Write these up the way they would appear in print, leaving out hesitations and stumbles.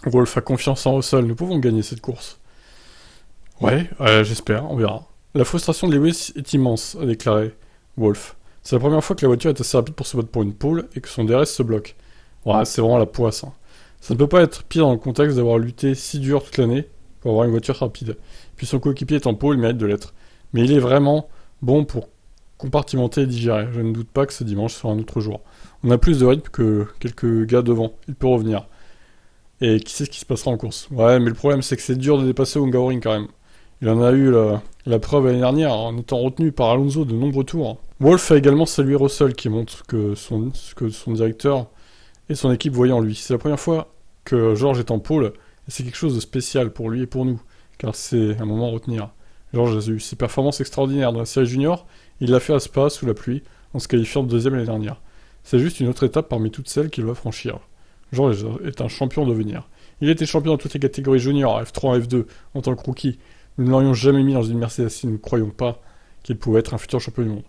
Wolf a confiance en Russell, nous pouvons gagner cette course. Ouais, j'espère, on verra. La frustration de Lewis est immense, a déclaré Wolf. C'est la première fois que la voiture est assez rapide pour se battre pour une pole et que son DRS se bloque. Ouais, c'est vraiment la poisse. Hein. Ça ne peut pas être pire dans le contexte d'avoir lutté si dur toute l'année pour avoir une voiture rapide. Puis son coéquipier est en pole, il mérite de l'être. Mais il est vraiment bon pour compartimenter et digérer. Je ne doute pas que ce dimanche sera un autre jour. On a plus de rythme que quelques gars devant. Il peut revenir. Et qui sait ce qui se passera en course. Ouais, mais le problème c'est que c'est dur de dépasser Hungaroring quand même. Il en a eu la preuve l'année dernière en étant retenu par Alonso de nombreux tours. Wolf a également salué Russell qui montre que son directeur et son équipe voyaient en lui. C'est la première fois que George est en pôle et c'est quelque chose de spécial pour lui et pour nous, car c'est un moment à retenir. George a eu ses performances extraordinaires dans la série junior, il l'a fait à Spa sous la pluie en se qualifiant de deuxième l'année dernière. C'est juste une autre étape parmi toutes celles qu'il doit franchir. George est un champion de devenir. Il était champion dans toutes les catégories juniors, F3, F2, en tant que rookie. Nous ne l'aurions jamais mis dans une Mercedes si nous ne croyions pas qu'il pouvait être un futur champion du monde.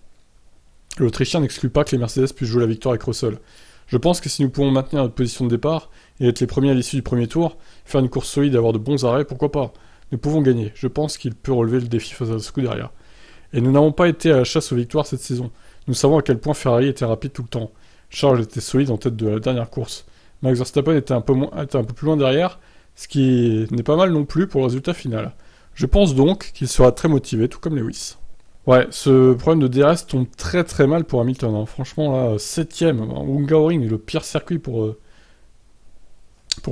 L'Autrichien n'exclut pas que les Mercedes puissent jouer la victoire avec Russell. Je pense que si nous pouvons maintenir notre position de départ et être les premiers à l'issue du premier tour, faire une course solide et avoir de bons arrêts, pourquoi pas. Nous pouvons gagner. Je pense qu'il peut relever le défi face à Scuderia. Et nous n'avons pas été à la chasse aux victoires cette saison. Nous savons à quel point Ferrari était rapide tout le temps. Charles était solide en tête de la dernière course. Max Verstappen était un peu plus loin derrière, ce qui n'est pas mal non plus pour le résultat final. Je pense donc qu'il sera très motivé, tout comme Lewis. Ouais, ce problème de DRS tombe très très mal pour Hamilton. Hein. Franchement, là, 7ème, Hungaroring est le pire circuit pour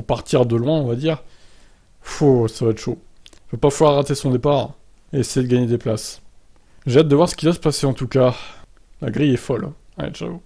partir de loin, on va dire. Ça va être chaud. Il va pas falloir rater son départ et essayer de gagner des places. J'ai hâte de voir ce qui va se passer en tout cas. La grille est folle. Allez, ciao.